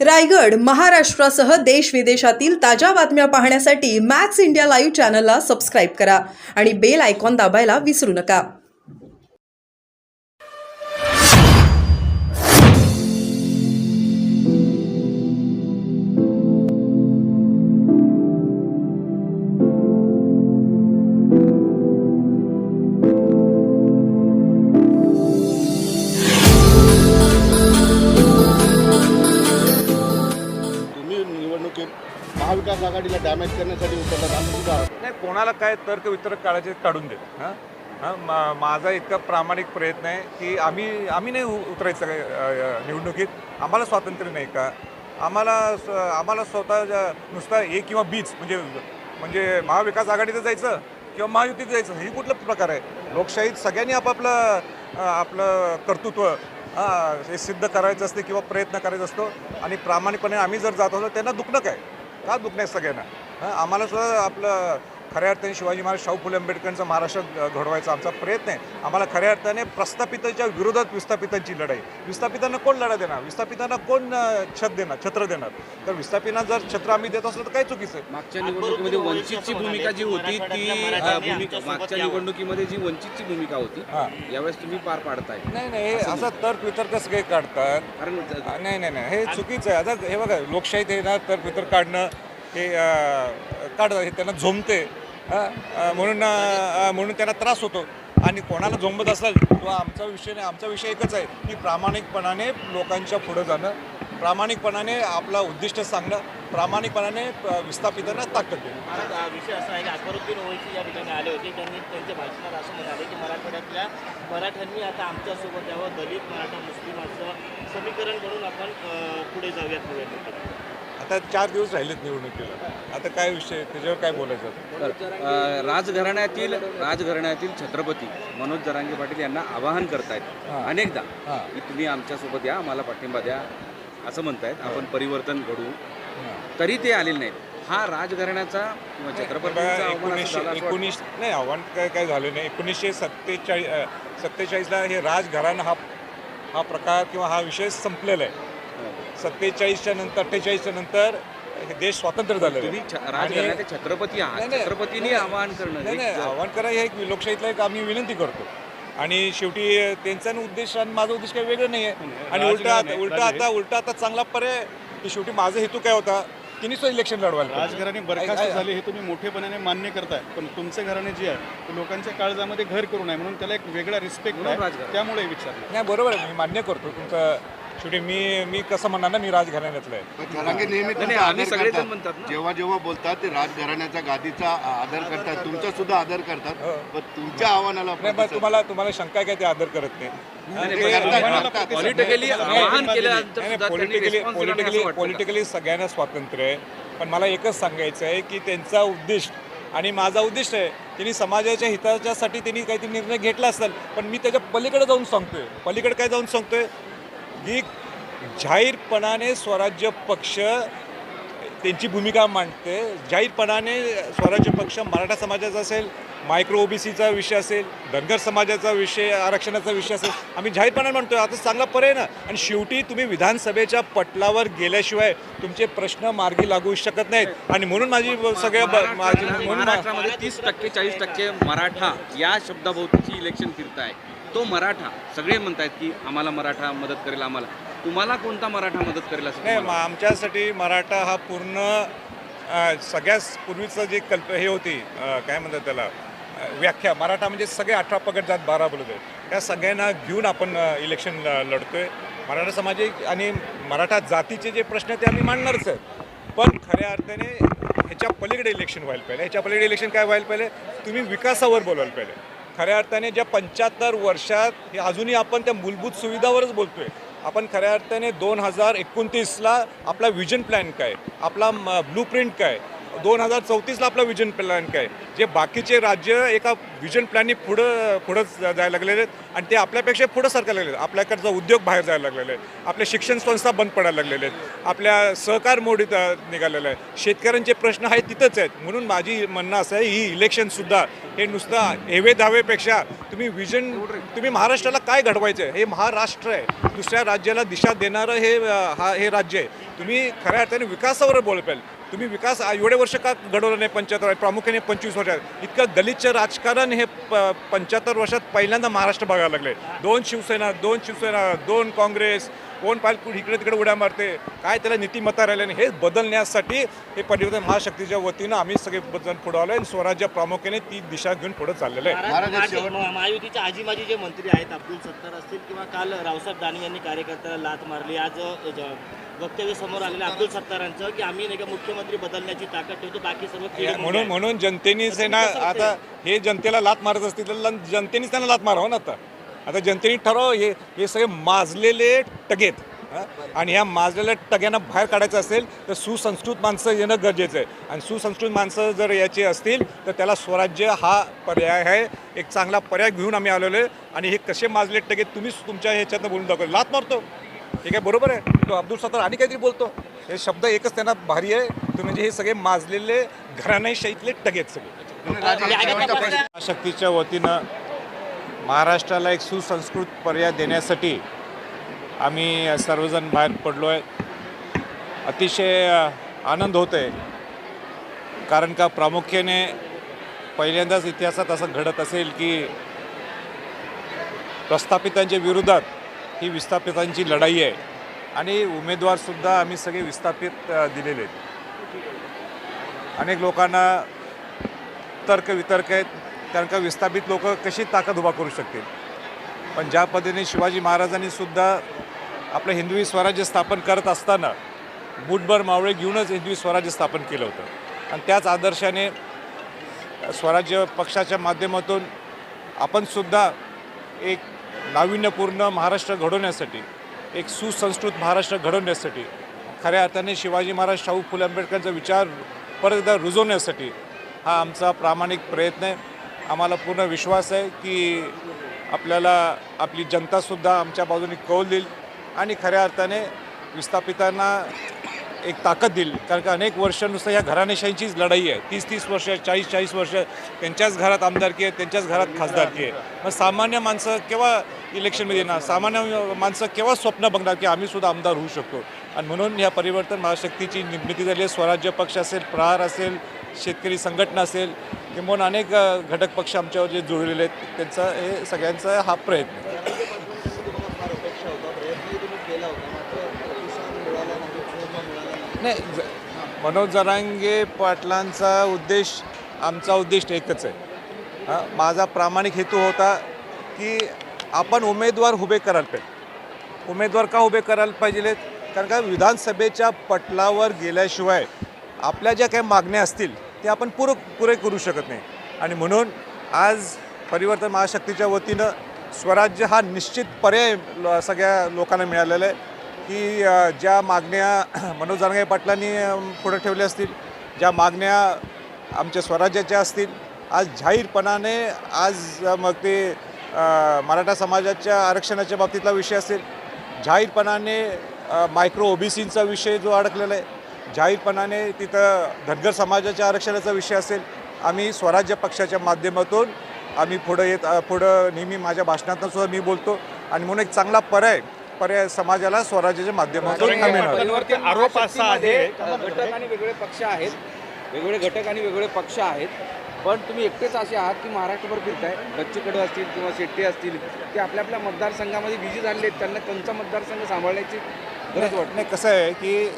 रायगड, महाराष्ट्रासह देश विदेशातील ताज्या बातम्या पाहण्यासाठी मॅक्स इंडिया लाईव्ह चॅनलला सबस्क्राईब करा आणि बेल आयकॉन दाबायला विसरू नका. निवडणुकीत महाविकास आघाडीला डॅमेज करण्यासाठी उतरतात असं सुद्धा नाही, कोणाला काय तर्क वितर्क काढायचे काढून देत. माझा इतका प्रामाणिक प्रयत्न आहे की आम्ही नाही उतरायचं काय निवडणुकीत. आम्हाला स्वातंत्र्य नाही का? आम्हाला स्वतः नुसता ए किंवा बीच म्हणजे महाविकास आघाडीत जायचं किंवा महायुतीत जायचं, ही कुठला प्रकार आहे? लोकशाहीत सगळ्यांनी आपलं कर्तृत्व हे सिद्ध करायचं असते किंवा प्रयत्न करायचा असतो. आणि प्रामाणिकपणे आम्ही जर जात असतो त्यांना दुखणं काय? का दुखणं आहे सगळ्यांना? आम्हाला सुद्धा आपलं खऱ्या अर्थाने शिवाजी महाराज, शाहू फुले आंबेडकरांचा महाराष्ट्र घडवायचा आमचा प्रयत्न आहे. आम्हाला खऱ्या अर्थाने प्रस्थापितांच्या विरोधात विस्थापितांची लढाई. विस्थापितांना कोण लढा देणार? विस्थापितांना कोण छत्र देणार? तर विस्थापितांना जर छत्र आम्ही देत असलो तर काय चुकीचं आहे? मागच्या निवडणुकीमध्ये वंचितची भूमिका जी होती ती मागच्या निवडणुकीमध्ये जी वंचितची भूमिका होती यावेळेस तुम्ही पार पाडताय. नाही, हे असं तर्क वितर्क सगळे काढतात. कारण नाही, हे चुकीचं आहे. आता हे बघा, लोकशाहीत हे ना तर्क वितर्क काढणं हे काढतात, हे त्यांना झोंबते. म्हणून त्यांना त्रास होतो. आणि कोणाला झोंबत असेल तो आमचा विषय नाही. आमचा विषय एकच आहे की प्रामाणिकपणाने लोकांच्या पुढं जाणं, प्रामाणिकपणाने आपला उद्दिष्ट सांगणं, प्रामाणिकपणाने विस्थापितांना ताकद देणं. विषय असा आहे की अकबरुद्दीन ओवैसी या ठिकाणी आले होते. त्यांनी त्यांच्या भाषणात असं म्हणाले की मराठवाड्यातल्या मराठ्यांनी आता आमच्यासोबत यावं, दलित, मराठा, मुस्लिम असं समीकरण म्हणून आपण पुढे जाऊयात निवडणुकीत. आता 4 दिवस राहिलेत निवडणुकीला. आता काय विषय, त्याच्यावर काय बोलायचं? राजघराण्यातील छत्रपती मनोज जरांगे पाटील यांना आवाहन करतायत अनेकदा की तुम्ही आमच्यासोबत या, आम्हाला पाठिंबा द्या असं म्हणतायत, आपण परिवर्तन घडवू. तरी ते आलेले नाहीत. हा राजघराण्याचा किंवा छत्रपतींचा आव्हान काय झालं नाही. 1947ला हे राजघराणं हा प्रकार किंवा हा विषय संपलेला आहे. 47च्या नंतर 48च्या नंतर हे देश स्वातंत्र्य झालं. तुम्ही राजघराण्याचे छत्रपती आहात, छत्रपतींनी आवाहन करणं नाही, आव्हान करा हे एक लोकशाहीतला एक आम्ही विनंती करतो. आणि शेवटी त्यांचा उद्देश आणि माझा उद्देश काही वेगळं नाही आहे. आणि उलटा आता चांगला पर्याय की शेवटी माझा हेतू काय होता, तिनेच इलेक्शन लढवायला. राजघराणे बरखास्त झाले हे तुम्ही मोठेपणाने मान्य करताय, पण तुमचं घराणे जे आहे ते लोकांच्या काळजामध्ये घर करू नये म्हणून त्याला एक वेगळा रिस्पेक्ट आहे, त्यामुळे विचारलं. नाही, बरोबर आहे, मी मान्य करतो तुमचं. शेवटी मी कसं म्हणणार ना, मी राजघराण्यातलं आहे. जरांगे नेहमी आम्ही सगळेजण म्हणतात ना, जेव्हा बोलतात ते राजघराण्याच्या गादीचा आदर करतात, तुमचा सुद्धा आदर करतात. पण तुमच्या आव्हानाला तुम्हाला शंका आहे काय ते आदर करत नाही? पॉलिटिकली सगळ्यांना स्वातंत्र्य आहे. पण मला एकच सांगायचं आहे की त्यांचा उद्दिष्ट आणि माझा उद्दिष्ट आहे. त्यांनी समाजाच्या हिताच्यासाठी त्यांनी काहीतरी निर्णय घेतला असेल, पण मी त्याच्या पलीकडे जाऊन सांगतोय की जाहीरपणाने स्वराज्य पक्ष त्यांची भूमिका मांडते. जाहीरपणाने स्वराज्य पक्ष मराठा समाजाचा असेल, मायक्रो ओबीसीचा विषय असेल, धनगर समाजाचा विषय, आरक्षणाचा विषय असेल, आम्ही जाहीरपणाने म्हणतोय. आता चांगला पर्याय ना. आणि शेवटी तुम्ही विधानसभेच्या पटलावर गेल्याशिवाय तुमचे प्रश्न मार्गी लागू शकत नाहीत. आणि म्हणून माझी महाराष्ट्रामध्ये 30% 40% मराठा या शब्दाभोवतीची इलेक्शन फिरताय. तो मराठा सगळे म्हणतायत की आम्हाला मराठा मदत करेल. आम्हाला तुम्हाला कोणता मराठा मदत करेल असं नाही? आमच्यासाठी मराठा हा पूर्ण सगळ्यात पूर्वीचं जे हे होती, काय म्हणतात त्याला, व्याख्या. मराठा म्हणजे सगळे 18 पगड जात 12 बोलत आहेत. त्या सगळ्यांना घेऊन आपण इलेक्शन लढतोय. मराठा समाज आणि मराठा जातीचे जे प्रश्न ते आम्ही मांडणारच आहेत. पण खऱ्या अर्थाने ह्याच्या पलीकडे इलेक्शन व्हायला पाहिजे. ह्याच्या पलीकडे इलेक्शन काय व्हायला पाहिजे? तुम्ही विकासावर बोलायला पाहिजे. खऱ्या अर्थाने ज्या 75 वर्षात हे अजूनही आपण त्या मूलभूत सुविधावरच बोलतोय. आपण खऱ्या अर्थाने 2029ला आपला विजन प्लॅन काय, आपला ब्लू प्रिंट काय, 2034ला आपलं विजन प्लॅन काय, जे बाकीचे राज्य एका विजन प्लॅननी पुढं जायला लागलेले आहेत आणि ते आपल्यापेक्षा पुढं सरकायला लागले आहेत. आपल्याकडचा उद्योग बाहेर जायला लागलेले आहेत, आपल्या शिक्षण संस्था बंद पडायला लागलेले आहेत, आपल्या सहकार मोडीत निघालेलं आहे, शेतकऱ्यांचे प्रश्न आहेत तिथंच आहेत. म्हणून माझी म्हणणं असं आहे, ही इलेक्शनसुद्धा हे नुसतं हेवे दावेपेक्षा तुम्ही महाराष्ट्राला काय घडवायचं आहे, हे महाराष्ट्र आहे, दुसऱ्या राज्याला दिशा देणारं हे राज्य आहे. तुम्ही खऱ्या अर्थाने विकासावर बोल पाहिजे. तुम्ही विकास एवढे वर्ष का घडवलं नाही 75, प्रामुख्याने 25 वर्षात इतकं गलिच्छ राजकारण हे 75 वर्षात पहिल्यांदा महाराष्ट्र बघायला लागले. दोन शिवसेना, दोन काँग्रेस, कोण पाहिजे इकडे तिकडे उड्या मारते, काय त्याला नीतिमत्ता राहिल्या नाही. हे बदलण्यासाठी हे परिवर्तन महाशक्तीच्या वतीनं आम्ही सगळे जण पुढे आलो आणि स्वराज्य प्रामुख्याने ती दिशा घेऊन पुढे चाललेलं आहे. महायुतीचे आजी माजी जे मंत्री आहेत, अब्दुल सत्तार असतील किंवा काल रावसाहेब दानवे यांनी कार्यकर्त्याला लाथ मारली, आज वक्तव्य समोर आलेलं अब्दुल सत्तारांचं की आम्ही नाही का मुख्यमंत्री बदलण्याची ताकद ठेवतो, बाकी सर्व म्हणून जनतेनेच ना आता हे जनतेला लात मारत असतील तर जनतेनेच त्यांना लात मारावं ना. आता जनतेने ठरव हे सगळे माजलेले टगेत आणि ह्या माजलेल्या टग्यांना बाहेर काढायचं असेल तर सुसंस्कृत माणसं येणं गरजेचं आहे. आणि सुसंस्कृत माणसं जर याची असतील तर त्याला स्वराज्य हा पर्याय आहे, एक चांगला पर्याय घेऊन आम्ही आलेलो आहे. आणि हे कसे माजले टगेत तुम्हीच तुमच्या ह्याच्यातनं बोलून दाखवलं, लात मारतो हे काय बरोबर आहे. तो अब्दुल सत्तार आणि काहीतरी बोलतो, हे शब्द एकच त्यांना भारी आहे. तो म्हणजे हे सगळे माजलेले घराण्याशाहीतले टगेत सगळे. शक्तीच्या वतीनं महाराष्ट्राला एक सुसंस्कृत पर्याय देण्यासाठी आम्ही सर्वजण बाहेर पडलो आहे. अतिशय आनंद होतो आहे, कारण का प्रामुख्याने पहिल्यांदाच इतिहासात असं घडत असेल की प्रस्थापितांच्या विरोधात ही विस्थापितांची लढाई आहे आणि उमेदवारसुद्धा आम्ही सगळे विस्थापित दिलेले आहेत. अनेक लोकांना तर्कवितर्क आहेत, कारण का विस्थापित लोक कशी ताकद उभा करू शकतील. पण ज्या पद्धतीने शिवाजी महाराजांनी सुद्धा आपलं हिंदवी स्वराज्य स्थापन करत असताना बुटभर मावळे घेऊनच हिंदवी स्वराज्य स्थापन केलं होतं आणि त्याच आदर्शाने स्वराज्य पक्षाच्या माध्यमातून आपणसुद्धा एक नाविन्यपूर्ण महाराष्ट्र घडवण्यासाठी, एक सुसंस्कृत महाराष्ट्र घडवण्यासाठी, खऱ्या अर्थाने शिवाजी महाराज, शाहू फुले आंबेडकरांचा विचार परत एकदा रुजवण्यासाठी हा आमचा प्रामाणिक प्रयत्न आहे. आम्हाला पूर्ण विश्वास आहे की आपल्याला आपली जनतासुद्धा आमच्या बाजूने कौल देईल आणि खऱ्या अर्थाने विस्थापितांना एक ताकद देईल. कारण का अनेक वर्ष नुसतं ह्या घराणेशाहीचीच लढाई आहे. 30-30 वर्ष, 40-40 वर्ष त्यांच्याच घरात आमदारकी आहे, त्यांच्याच घरात खासदारकी आहे. मग सामान्य माणसं केव्हा इलेक्शनमध्ये येणार, सामान्य माणसं केव्हा स्वप्न बघणार की आम्हीसुद्धा आमदार होऊ शकतो. आणि म्हणून ह्या परिवर्तन महाशक्तीची निर्मिती झाली आहे. स्वराज्य पक्ष असेल, प्रहार असेल, शेतकरी संघटना असेल, किंवा अनेक घटक पक्ष आमच्यावर जे जुळलेले आहेत, त्यांचा हे सगळ्यांचा हा प्रयत्न आहे. नाही, मनोज जरांगे पाटलांचा आमचा उद्देश एकच आहे. माझा प्रामाणिक हेतू होता की आपण उमेदवार उभे करायला पाहिजे. उमेदवार का उभे करायला पाहिजे, कारण का विधानसभेच्या पटलावर गेल्याशिवाय आपल्या ज्या काही मागण्या असतील ते आपण पुरे करू शकत नाही. आणि म्हणून आज परिवर्तन महाशक्तीच्या वतीनं स्वराज्य हा निश्चित पर्याय सगळ्या लोकांना मिळालेला आहे की ज्या मागण्या मनोज जरांगे पाटलांनी पुढे ठेवल्या असतील, ज्या मागण्या आमच्या स्वराज्याच्या असतील, आज जाहीरपणाने मग ते मराठा समाजाच्या आरक्षणाच्या बाबतीतला विषय असेल, जाहीरपणाने मायक्रो OBCचा विषय जो अडकलेला आहे, जाहीरपणाने तिथं धनगर समाजाच्या आरक्षणाचा विषय असेल, आम्ही स्वराज्य पक्षाच्या माध्यमातून आम्ही पुढं नेहमी माझ्या भाषणातून मी बोलतो. आणि म्हणून एक चांगला पर्याय समाजाला स्वराज्याच्या माध्यमातून आरोप असा आहे, घटक आणि वेगवेगळे पक्ष आहेत, वेगवेगळे घटक आणि वेगवेगळे पक्ष आहेत, पण तुम्ही एकटेच असे आहात की महाराष्ट्रभर फिरताय. बच्चू कडू असतील किंवा शेट्टी असतील, ते आपल्या आपल्या मतदारसंघामध्ये बिझी झालेले आहेत, त्यांना त्यांचा मतदारसंघ सांभाळण्याची गरज वाटत नाही. कसं आहे की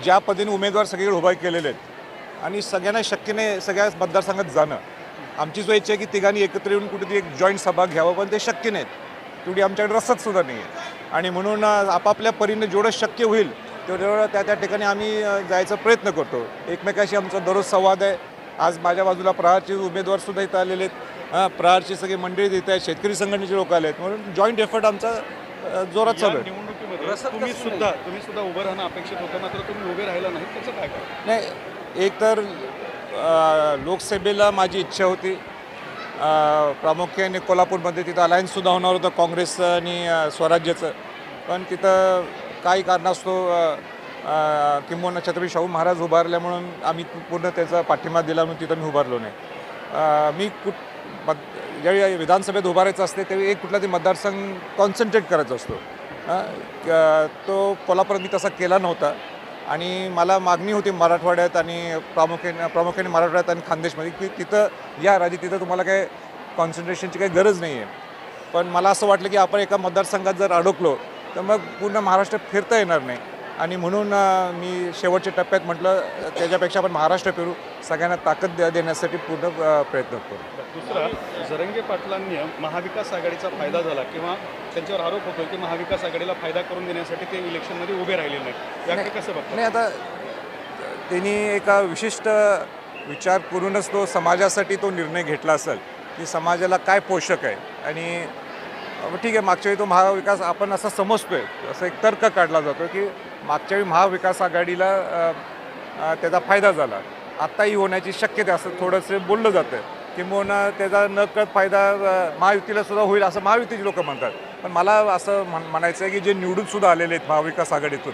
ज्या पद्धतीने उमेदवार सगळीकडे उभा केलेले आहेत आणि सगळ्यांना शक्य नाही सगळ्या मतदारसंघात जाणं. आमची जो इच्छा आहे की तिघांनी एकत्र येऊन कुठेतरी एक जॉईंट सभा घ्यावं, पण ते शक्य नाहीत. तेवढी आमच्याकडे रसदसुद्धा नाही आहे. आणि म्हणून आपापल्या परीने जेवढं शक्य होईल तेवढं त्या ठिकाणी आम्ही जायचा प्रयत्न करतो. एकमेकाशी आमचा दररोज संवाद आहे. आज माझ्या बाजूला प्रहारचे उमेदवारसुद्धा इथं आलेले आहेत, प्रहारची सगळी मंडळी इथं आहेत, शेतकरी संघटनेचे लोक आले आहेत. म्हणून जॉईंट एफर्ट आमचा जोरात चालू आहे. निवडणुकीमध्ये तुम्ही सुद्धा उभं राहणं अपेक्षित होतं, मात्र तुम्ही उभे राहिला नाही, त्याचं काय कारण? नाही, एक तर लोकसभेला माझी इच्छा होती, प्रामुख्याने कोल्हापूरमध्ये तिथं अलायन्ससुद्धा होणार होतं काँग्रेसचं आणि स्वराज्याचं, पण तिथं काही कारणास्तव किंबहुना छत्रपती शाहू महाराज उभारल्या म्हणून आम्ही पूर्ण त्याचा पाठिंबा दिला म्हणून तिथं मी उभारलो नाही. मी ज्यावेळी विधानसभेत उभारायचं असते त्यावेळी एक कुठला तरी मतदारसंघ कॉन्सन्ट्रेट करायचा असतो. तो कोल्हापुरात मी तसा केला नव्हता आणि मला मागणी होती मराठवाड्यात आणि प्रामुख्याने मराठवाड्यात आणि खानदेशमध्ये की तिथं या राजी तिथं तुम्हाला काय कॉन्सन्ट्रेशनची काही गरज नाही आहे. पण मला असं वाटलं की आपण एका मतदारसंघात जर अडकलो तर मग पूर्ण महाराष्ट्रात फिरता येणार नाही आणि म्हणून मी शेवटच्या टप्प्यात म्हटलं त्याच्यापेक्षा आपण महाराष्ट्र फिरू, सगळ्यांना ताकद देण्यासाठी पूर्ण प्रयत्न करू. दुसरा, जरांगे पाटलांनी महाविकास आघाडीचा फायदा झाला किंवा त्यांच्यावर आरोप होतो की महाविकास आघाडीला फायदा करून देण्यासाठी ते इलेक्शनमध्ये उभे राहिले नाहीत, याकडे कसं बघतात? नाही, आता त्यांनी एका विशिष्ट विचार करूनच तो समाजासाठी तो निर्णय घेतला असेल की समाजाला काय पोषक आहे. आणि ठीक आहे, मागच्या वेळी तो महाविकास आपण असं समजतोय, असं एक तर्क काढला जातो की मागच्या वेळी महाविकास आघाडीला त्याचा फायदा झाला, आत्ताही होण्याची शक्यता असं थोडंसं बोललं जातं, किंबहुना त्याचा नकळत फायदा महायुतीला सुद्धा होईल असं महायुतीचे लोक म्हणतात. पण मला असं म्हणायचं आहे की जे निवडूनसुद्धा आलेले आहेत महाविकास आघाडीतून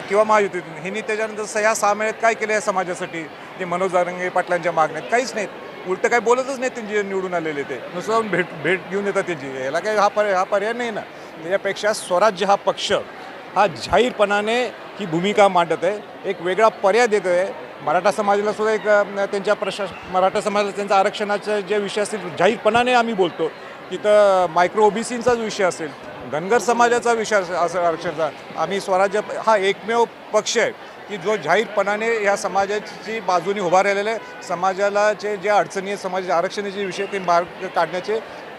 किंवा महायुतीतून, ह्यांनी त्याच्यानंतर ह्या 6 महिन्यात काय केलं या समाजासाठी? जे मनोज जरांगे पाटलांच्या मागण्यात काहीच नाहीत, उलटं काही बोलतच नाहीत. त्यांचे निवडून आलेले ते नुसतं जाऊन भेट घेऊन येतात त्यांची, याला काही हा पर्याय नाही ना. त्याच्यापेक्षा स्वराज्य हा पक्ष हा जाहीरपणाने ही भूमिका मांडत आहे, एक वेगळा पर्याय देत आहे. मराठा समाजाला सुद्धा एक त्यांच्या मराठा समाजाला त्यांचा आरक्षणाचे जे विषय असतील जाहीरपणाने आम्ही बोलतो. तिथं मायक्रो ओबीसींचाच विषय असेल, धनगर समाजाचा विषय असेल आरक्षणाचा, आम्ही स्वराज्य हा एकमेव पक्ष आहे की जो जाहीरपणाने ह्या समाजाची बाजूने उभा राहिलेला आहे. समाजालाचे जे अडचणी आहेत, समाजाचे आरक्षणाचे विषय ते मार्ग काढण्याचे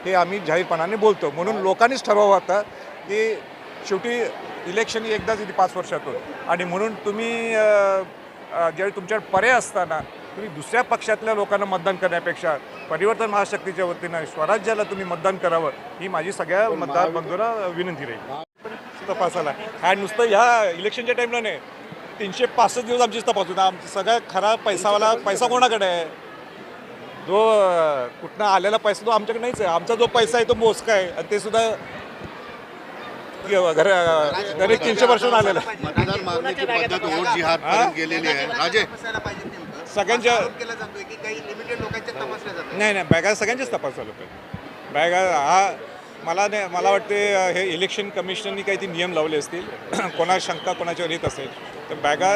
हे आम्ही जाहीरपणाने बोलतो. म्हणून लोकांनीच ठरवावं आता की शेवटी इलेक्शन एकदाच येते 5 वर्षातून, आणि म्हणून तुम्ही ज्यावेळी तुमच्याकडे पर्याय असताना तुम्ही दुसऱ्या पक्षातल्या लोकांना मतदान करण्यापेक्षा परिवर्तन महाशक्तीच्या वतीनं स्वराज्याला तुम्ही मतदान करावं, ही माझी सगळ्या मतदार बंधूंना विनंती राहील. तपासाला हा नुसतं ह्या इलेक्शनच्या टाईमला नाही, 365 दिवस आमची तपास होता. आमचा सगळा खरा पैसा कोणाकडे आहे? जो कुठनं आलेला पैसा तो आमच्याकडे नाहीच आहे. आमचा जो पैसा आहे तो मोजका आहे, आणि ते सुद्धा घरी 300 वर्षांहून आलेला आहे. मतदार मागण्याची पद्धत वोट जिहाद पर्यंत गेलेली आहे. राजे, सगळ्यांच्या केला जातोय की काही लिमिटेड लोकांच्या तपासल्या जातात. नाही बॅगा सगळ्यांचेच तपास चालू आहे. बॅगा हा मला वाटते हे इलेक्शन कमिशननी काही ते नियम लावले असतील, कोणा शंका कोणाच्यावर येत असेल तर बॅगा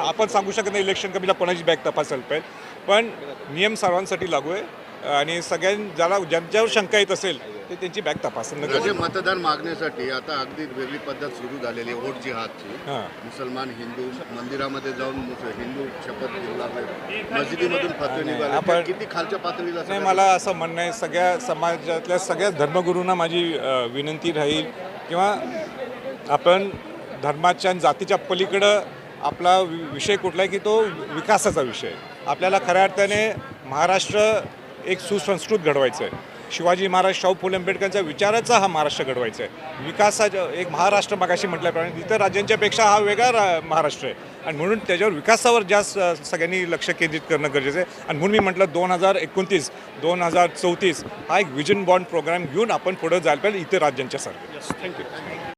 आपण सांगू शकत नाही इलेक्शन कमिशनला कोणाची बॅग तपासायला पाहिजे, पण नियम सर्वांसाठी लागू आहे आणि ज्यांच्यावर शंका येत असेल ते त्यांची बॅग तपासून राजे, मतदार मागण्यासाठी आता अगदी वेगळी पद्धत सुरू झालेली आहे वोट जिहादची. मुसलमान हिंदू मंदिरामध्ये जाऊन हिंदू शपथ घेऊ लागले, मस्जिदीमधून फतवे निघाले, किती खालच्या पातळीला. नाही, मला असं म्हणणं आहे सगळ्या समाजातल्या सगळ्या धर्मगुरूंना माझी विनंती राहील किंवा आपण धर्माच्या आणि जातीच्या पलीकडं आपला विषय कुठला आहे की तो विकासाचा विषय आहे. आपल्याला खऱ्या अर्थाने महाराष्ट्र एक सुसंस्कृत घडवायचं आहे. शिवाजी महाराज, शाहू फुले आंबेडकरांच्या विचाराचा हा महाराष्ट्र घडवायचा आहे. विकासाचा एक महाराष्ट्र मगाशी म्हटल्याप्रमाणे इतर राज्यांच्यापेक्षा हा वेगळा महाराष्ट्र आहे, आणि म्हणून त्याच्यावर विकासावर जास्त सगळ्यांनी लक्ष केंद्रित करणं गरजेचं आहे. आणि म्हणून मी म्हटलं 2029-2034 हा एक विजन बॉन्ड प्रोग्राम घेऊन आपण पुढं जायला पाहिजे इतर राज्यांच्या सारखं. थँक्यू.